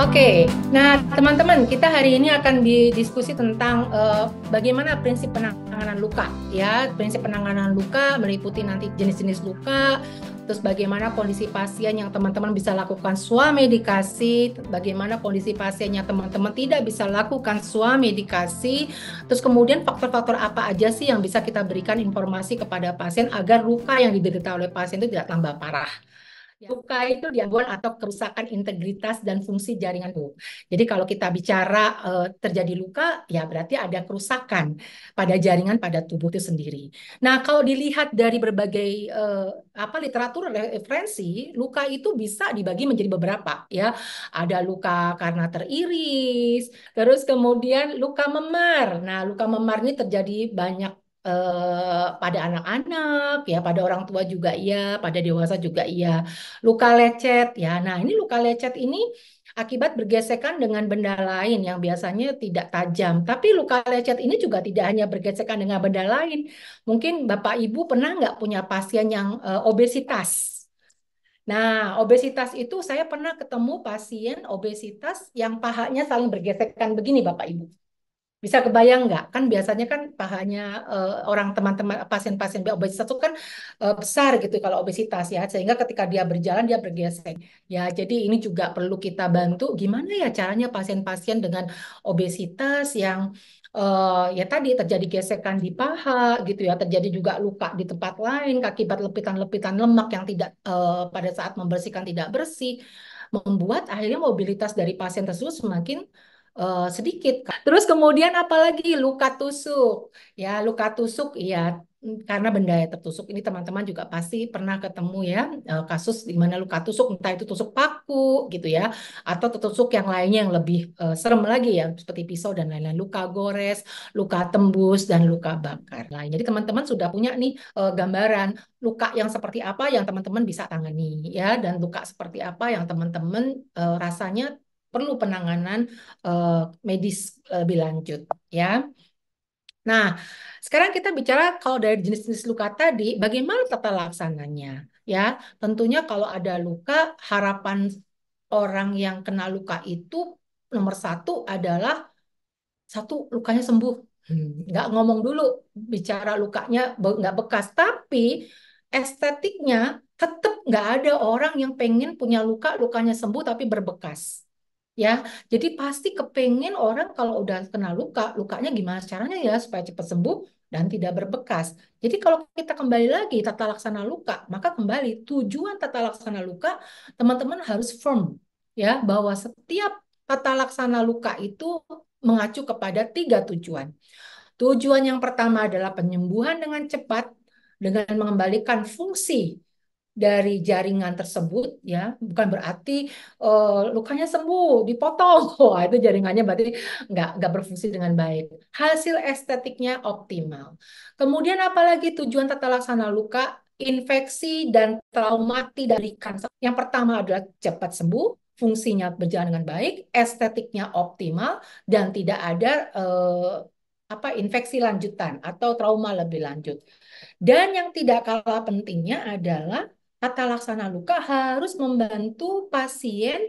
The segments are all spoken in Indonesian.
Oke, nah teman-teman, kita hari ini akan diskusi tentang bagaimana prinsip penanganan luka, ya. Prinsip penanganan luka meliputi nanti jenis-jenis luka, terus bagaimana kondisi pasien yang teman-teman bisa lakukan swamedikasi, bagaimana kondisi pasien yang teman-teman tidak bisa lakukan swamedikasi, terus kemudian faktor-faktor apa aja sih yang bisa kita berikan informasi kepada pasien agar luka yang diderita oleh pasien itu tidak tambah parah. Luka itu gangguan atau kerusakan integritas dan fungsi jaringan tubuh. Jadi kalau kita bicara terjadi luka, ya berarti ada kerusakan pada jaringan pada tubuh itu sendiri. Nah, kalau dilihat dari berbagai literatur referensi, luka itu bisa dibagi menjadi beberapa, ya. Ada luka karena teriris, terus kemudian luka memar. Nah, luka memar ini terjadi banyak pada anak-anak, ya, pada orang tua juga iya, pada dewasa juga iya. Luka lecet, ya. Nah, ini luka lecet ini akibat bergesekan dengan benda lain yang biasanya tidak tajam. Tapi luka lecet ini juga tidak hanya bergesekan dengan benda lain. Mungkin Bapak Ibu pernah nggak punya pasien yang obesitas? Nah, obesitas itu saya pernah ketemu pasien obesitas yang pahanya saling bergesekan begini, Bapak Ibu. Bisa kebayang nggak? Kan biasanya kan pahanya orang teman-teman pasien-pasien obesitas itu kan besar gitu kalau obesitas, ya. Sehingga ketika dia berjalan dia bergesek. Ya, jadi ini juga perlu kita bantu gimana ya caranya pasien-pasien dengan obesitas yang ya tadi terjadi gesekan di paha gitu ya, terjadi juga luka di tempat lain akibat lepitan-lepitan lemak yang tidak pada saat membersihkan tidak bersih, membuat akhirnya mobilitas dari pasien tersebut semakin sedikit. Terus kemudian apalagi luka tusuk. Ya, luka tusuk ya, karena benda yang tertusuk ini teman-teman juga pasti pernah ketemu ya, kasus di mana luka tusuk entah itu tusuk paku gitu ya, atau tertusuk yang lainnya yang lebih serem lagi ya seperti pisau dan lain-lain, luka gores, luka tembus dan luka bakar lain. Jadi teman-teman sudah punya nih gambaran luka yang seperti apa yang teman-teman bisa tangani, ya, dan luka seperti apa yang teman-teman rasanya perlu penanganan eh, medis lebih lanjut, ya. Nah, sekarang kita bicara kalau dari jenis-jenis luka tadi, bagaimana tata laksananya, ya. Tentunya kalau ada luka, harapan orang yang kena luka itu nomor satu adalah satu lukanya sembuh. Nggak ngomong dulu bicara lukanya nggak bekas, tapi estetiknya tetap nggak ada orang yang pengen punya luka lukanya sembuh tapi berbekas. Ya, jadi pasti kepengen orang kalau udah kena luka, lukanya gimana caranya ya supaya cepat sembuh dan tidak berbekas. Jadi kalau kita kembali lagi tata laksana luka, maka kembali tujuan tata laksana luka, teman-teman harus firm ya bahwa setiap tata laksana luka itu mengacu kepada tiga tujuan. Tujuan yang pertama adalah penyembuhan dengan cepat dengan mengembalikan fungsi dari jaringan tersebut, ya, bukan berarti lukanya sembuh dipotong. Wah, itu jaringannya berarti nggak berfungsi dengan baik. Hasil estetiknya optimal. Kemudian apalagi tujuan tata laksana luka, infeksi dan trauma tidak diberikan. Yang pertama adalah cepat sembuh, fungsinya berjalan dengan baik, estetiknya optimal, dan tidak ada infeksi lanjutan atau trauma lebih lanjut. Dan yang tidak kalah pentingnya adalah tata laksana luka harus membantu pasien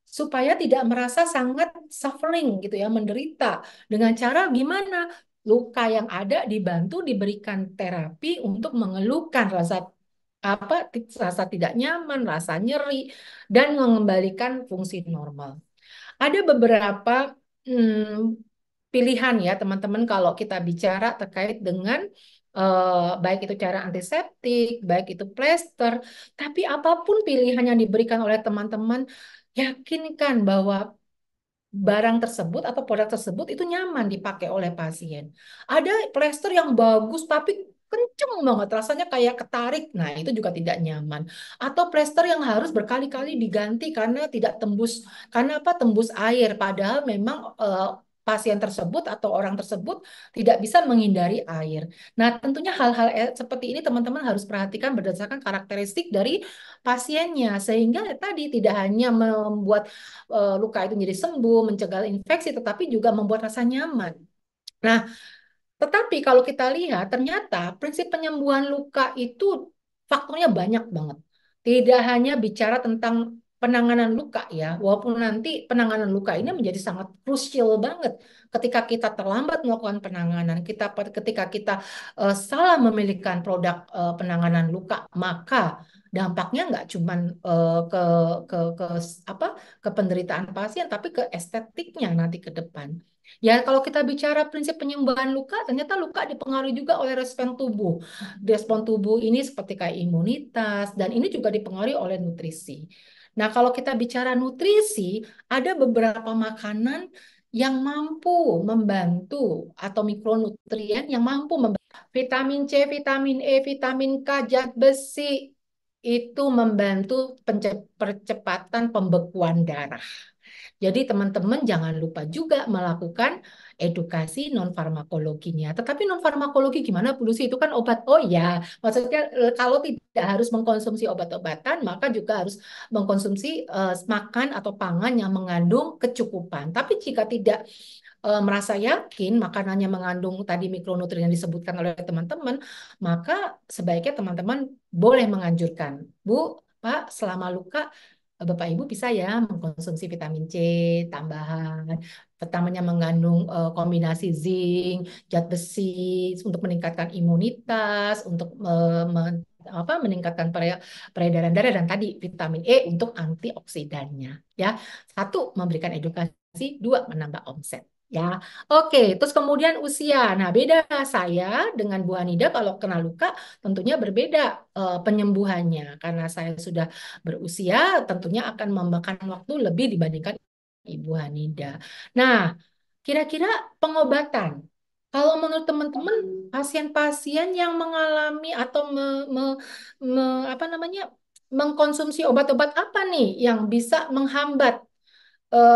supaya tidak merasa sangat suffering gitu ya, menderita. Dengan cara gimana? Luka yang ada dibantu diberikan terapi untuk mengeluhkan rasa tidak nyaman, rasa nyeri, dan mengembalikan fungsi normal. Ada beberapa pilihan ya teman-teman kalau kita bicara terkait dengan baik itu cara antiseptik, baik itu plester, tapi apapun pilihan yang diberikan oleh teman-teman, yakinkan bahwa barang tersebut atau produk tersebut itu nyaman dipakai oleh pasien. Ada plester yang bagus tapi kenceng banget, rasanya kayak ketarik. Nah, itu juga tidak nyaman. Atau plester yang harus berkali-kali diganti karena tidak tembus, karena apa? Tembus air. Padahal memang pasien tersebut atau orang tersebut tidak bisa menghindari air. Nah, tentunya hal-hal seperti ini teman-teman harus perhatikan berdasarkan karakteristik dari pasiennya, sehingga tadi tidak hanya membuat luka itu jadi sembuh, mencegah infeksi, tetapi juga membuat rasa nyaman. Nah, tetapi kalau kita lihat, ternyata prinsip penyembuhan luka itu faktornya banyak banget. Tidak hanya bicara tentang penanganan luka ya, walaupun nanti penanganan luka ini menjadi sangat krusial banget ketika kita terlambat melakukan penanganan, ketika kita salah memilihkan produk penanganan luka, maka dampaknya nggak cuman ke apa ke penderitaan pasien, tapi ke estetiknya nanti ke depan. Ya, kalau kita bicara prinsip penyembuhan luka, ternyata luka dipengaruhi juga oleh respon tubuh. Respon tubuh ini seperti kayak imunitas, dan ini juga dipengaruhi oleh nutrisi. Nah, kalau kita bicara nutrisi, ada beberapa makanan yang mampu membantu atau mikronutrien yang mampu membantu vitamin C, vitamin E, vitamin K, zat besi itu membantu percepatan pembekuan darah. Jadi teman-teman jangan lupa juga melakukan edukasi non farmakologinya. Tetapi non farmakologi gimana polusi itu kan obat. Oh ya, maksudnya kalau tidak harus mengkonsumsi obat-obatan, maka juga harus mengkonsumsi makan atau pangan yang mengandung kecukupan. Tapi jika tidak merasa yakin makanannya mengandung tadi mikronutrien yang disebutkan oleh teman-teman, maka sebaiknya teman-teman boleh menganjurkan, Bu, Pak, selama luka Bapak Ibu bisa ya mengkonsumsi vitamin C tambahan, pertamanya mengandung kombinasi zinc, zat besi untuk meningkatkan imunitas, untuk meningkatkan peredaran darah dan tadi vitamin E untuk antioksidannya. Ya, satu memberikan edukasi, dua menambah omset. Ya, oke. Terus kemudian usia. Nah, beda saya dengan Bu Anida kalau kena luka tentunya berbeda penyembuhannya karena saya sudah berusia tentunya akan memakan waktu lebih dibandingkan Ibu Hanida. Nah, kira-kira pengobatan. Kalau menurut teman-teman, pasien-pasien yang mengalami atau apa namanya mengkonsumsi obat-obat apa nih yang bisa menghambat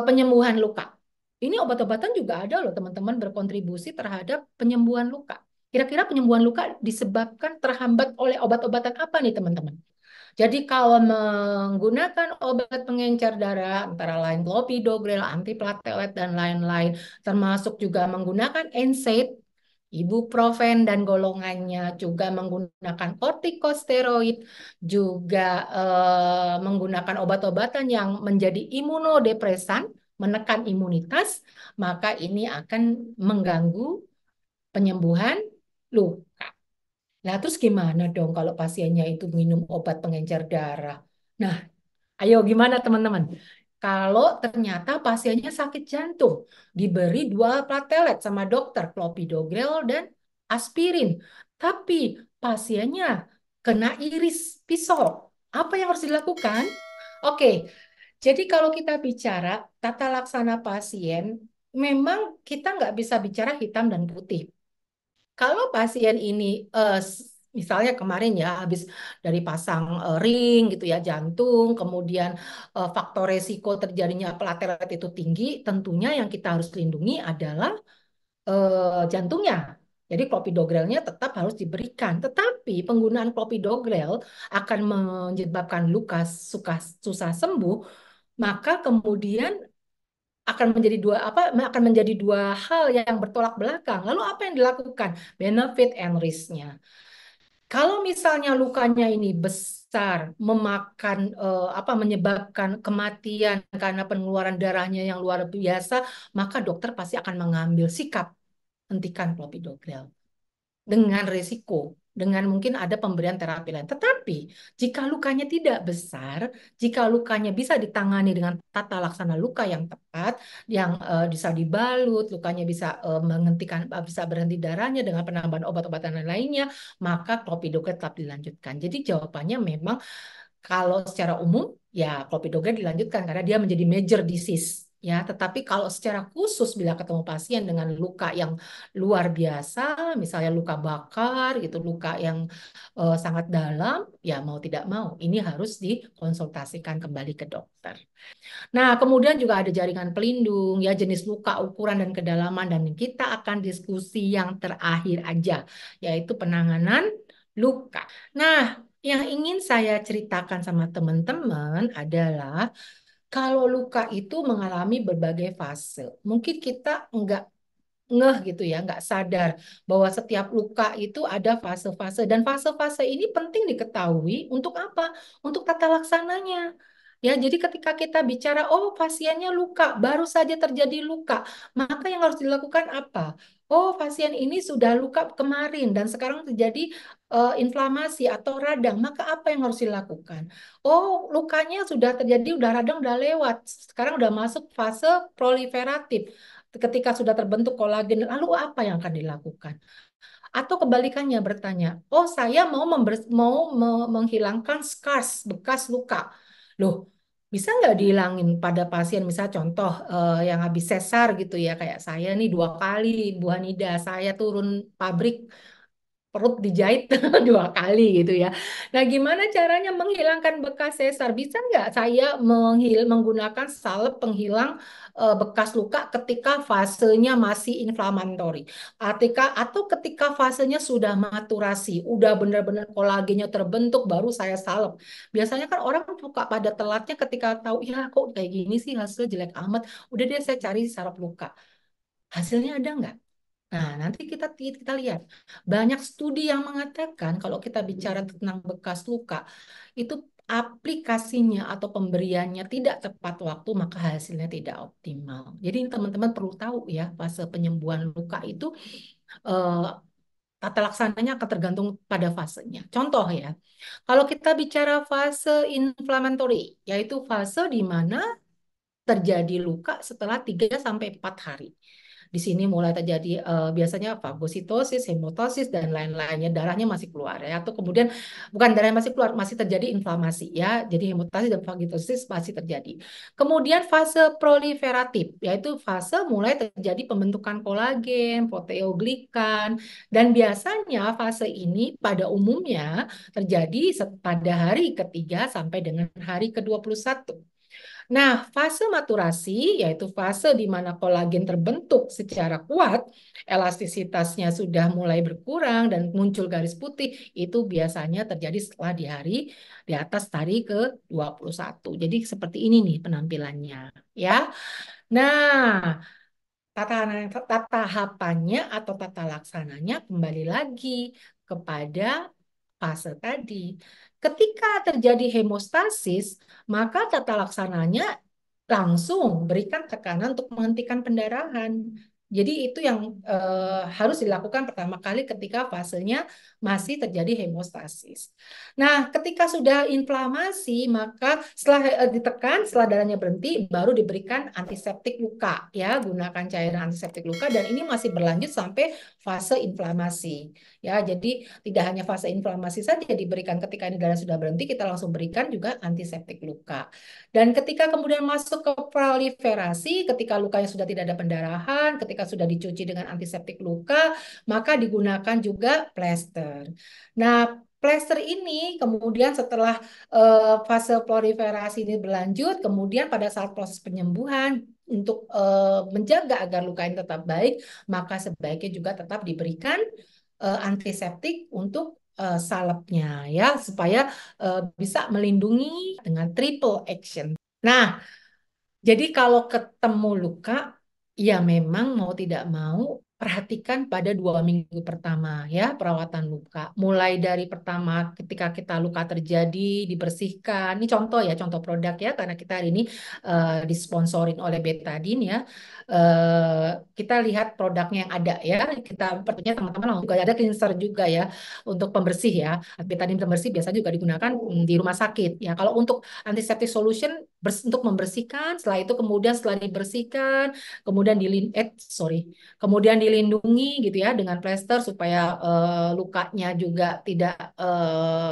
penyembuhan luka? Ini obat-obatan juga ada loh teman-teman berkontribusi terhadap penyembuhan luka. Kira-kira penyembuhan luka disebabkan terhambat oleh obat-obatan apa nih teman-teman? Jadi kalau menggunakan obat pengencer darah, antara lain clopidogrel, antiplatelet, dan lain-lain, termasuk juga menggunakan NSAID, ibuprofen dan golongannya, juga menggunakan kortikosteroid, juga menggunakan obat-obatan yang menjadi imunodepresan, menekan imunitas, maka ini akan mengganggu penyembuhan luka. Nah, terus gimana dong kalau pasiennya itu minum obat pengencer darah? Nah, ayo gimana teman-teman? Kalau ternyata pasiennya sakit jantung, diberi dua platelet sama dokter, clopidogrel dan aspirin. Tapi pasiennya kena iris pisau. Apa yang harus dilakukan? Oke, jadi kalau kita bicara tata laksana pasien, memang kita nggak bisa bicara hitam dan putih. Kalau pasien ini misalnya kemarin ya habis dari pasang ring gitu ya jantung, kemudian faktor resiko terjadinya platelet itu tinggi, tentunya yang kita harus lindungi adalah jantungnya. Jadi clopidogrelnya tetap harus diberikan. Tetapi penggunaan clopidogrel akan menyebabkan luka susah sembuh, maka kemudian akan menjadi dua hal yang bertolak belakang. Lalu apa yang dilakukan? Benefit and risk-nya. Kalau misalnya lukanya ini besar, menyebabkan kematian karena pengeluaran darahnya yang luar biasa, maka dokter pasti akan mengambil sikap hentikan clopidogrel dengan resiko, dengan mungkin ada pemberian terapi lain. Tetapi jika lukanya tidak besar, jika lukanya bisa ditangani dengan tata laksana luka yang tepat, yang bisa dibalut, lukanya bisa menghentikan, bisa berhenti darahnya dengan penambahan obat-obatan lainnya, maka clopidogrel tetap dilanjutkan. Jadi jawabannya memang kalau secara umum ya clopidogrel dilanjutkan karena dia menjadi major disease ya, tetapi kalau secara khusus bila ketemu pasien dengan luka yang luar biasa, misalnya luka bakar gitu, luka yang sangat dalam, ya mau tidak mau ini harus dikonsultasikan kembali ke dokter. Nah, kemudian juga ada jaringan pelindung, ya jenis luka, ukuran dan kedalaman, dan kita akan diskusi yang terakhir aja, yaitu penanganan luka. Nah, yang ingin saya ceritakan sama teman-teman adalah kalau luka itu mengalami berbagai fase. Mungkin kita nggak ngeh gitu ya, nggak sadar bahwa setiap luka itu ada fase-fase dan fase-fase ini penting diketahui untuk apa? Untuk tata laksananya. Ya, jadi ketika kita bicara, oh pasiennya luka, baru saja terjadi luka, maka yang harus dilakukan apa? Oh, pasien ini sudah luka kemarin dan sekarang terjadi inflamasi atau radang, maka apa yang harus dilakukan? Oh, lukanya sudah terjadi, udah radang, udah lewat. Sekarang udah masuk fase proliferatif. Ketika sudah terbentuk kolagen, lalu apa yang akan dilakukan? Atau kebalikannya bertanya, oh saya menghilangkan scars, bekas luka. Loh, bisa nggak dihilangin pada pasien, misal contoh yang habis sesar gitu ya, kayak saya nih 2 kali, Bu Hanida, saya turun pabrik perut dijahit 2 kali gitu ya. Nah, gimana caranya menghilangkan bekas sesar? Bisa nggak saya menggunakan salep penghilang bekas luka ketika fasenya masih inflamatori? Atau ketika fasenya sudah maturasi, udah benar-benar kolagennya terbentuk, baru saya salep. Biasanya kan orang suka pada telatnya ketika tahu, ya kok kayak gini sih hasilnya jelek amat. Udah deh saya cari salep luka. Hasilnya ada nggak? Nah, nanti kita lihat. Banyak studi yang mengatakan kalau kita bicara tentang bekas luka, itu aplikasinya atau pemberiannya tidak tepat waktu, maka hasilnya tidak optimal. Jadi teman-teman perlu tahu ya, fase penyembuhan luka itu eh, tata laksananya akan tergantung pada fasenya. Contoh ya, kalau kita bicara fase inflammatory, yaitu fase di mana terjadi luka setelah 3 sampai 4 hari. Di sini mulai terjadi biasanya fagositosis, hemotosis, dan lain-lainnya. Darahnya masih keluar ya. Atau kemudian bukan darahnya masih keluar, masih terjadi inflamasi ya. Jadi hemotosis dan fagositosis masih terjadi. Kemudian fase proliferatif, yaitu fase mulai terjadi pembentukan kolagen, proteoglikan, dan biasanya fase ini pada umumnya terjadi pada hari ketiga sampai dengan hari ke-21. Nah, fase maturasi yaitu fase di mana kolagen terbentuk secara kuat, elastisitasnya sudah mulai berkurang dan muncul garis putih, itu biasanya terjadi setelah di atas hari ke-21. Jadi seperti ini nih penampilannya, ya. Nah, tata tahapannya atau tata laksananya kembali lagi kepada fase tadi. Ketika terjadi hemostasis, maka tata laksananya langsung berikan tekanan untuk menghentikan pendarahan. Jadi itu yang harus dilakukan pertama kali ketika fasenya masih terjadi hemostasis. Nah, ketika sudah inflamasi, maka setelah ditekan, setelah darahnya berhenti, baru diberikan antiseptik luka. Ya, gunakan cairan antiseptik luka dan ini masih berlanjut sampai fase inflamasi. Ya, jadi tidak hanya fase inflamasi saja diberikan ketika ini darah sudah berhenti, kita langsung berikan juga antiseptik luka. Dan ketika kemudian masuk ke proliferasi, ketika lukanya sudah tidak ada pendarahan, ketika sudah dicuci dengan antiseptik luka, maka digunakan juga plester. Nah, plester ini kemudian setelah fase proliferasi ini berlanjut, kemudian pada saat proses penyembuhan untuk menjaga agar luka ini tetap baik, maka sebaiknya juga tetap diberikan antiseptik untuk salepnya ya supaya bisa melindungi dengan triple action. Nah, jadi kalau ketemu luka, ya memang mau tidak mau perhatikan pada 2 minggu pertama ya perawatan luka. Mulai dari pertama ketika kita luka terjadi dibersihkan. Ini contoh ya, contoh produk ya karena kita hari ini disponsorin oleh Betadine ya. Kita lihat produknya yang ada ya. Kita perlunya teman-teman langsung juga ada cleanser juga ya untuk pembersih ya. Betadine pembersih biasa juga digunakan di rumah sakit ya. Kalau untuk antiseptic solution untuk membersihkan, setelah itu kemudian setelah dibersihkan, kemudian kemudian dilindungi gitu ya dengan plester supaya lukanya juga tidak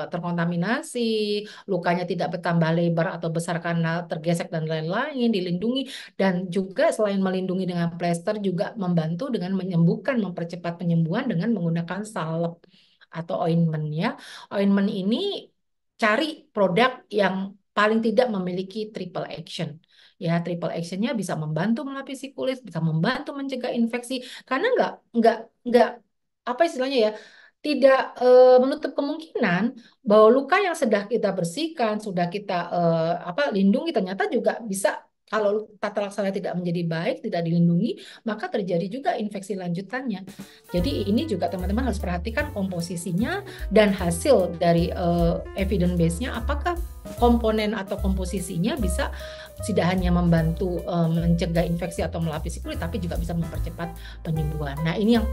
terkontaminasi, lukanya tidak bertambah lebar atau besar karena tergesek dan lain-lain, dilindungi dan juga selain melindungi dengan plester juga membantu dengan menyembuhkan, mempercepat penyembuhan dengan menggunakan salep atau ointment ya. Ointment ini cari produk yang paling tidak memiliki triple action. Ya, triple actionnya bisa membantu melapisi kulit, bisa membantu mencegah infeksi, karena nggak apa istilahnya ya, tidak menutup kemungkinan bahwa luka yang sudah kita bersihkan, sudah kita lindungi, ternyata juga bisa kalau tata laksana tidak menjadi baik, tidak dilindungi, maka terjadi juga infeksi lanjutannya. Jadi ini juga teman-teman harus perhatikan komposisinya dan hasil dari evidence base-nya apakah komponen atau komposisinya bisa tidak hanya membantu mencegah infeksi atau melapisi kulit, tapi juga bisa mempercepat penyembuhan. Nah, ini yang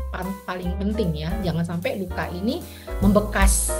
paling penting ya, jangan sampai luka ini membekas.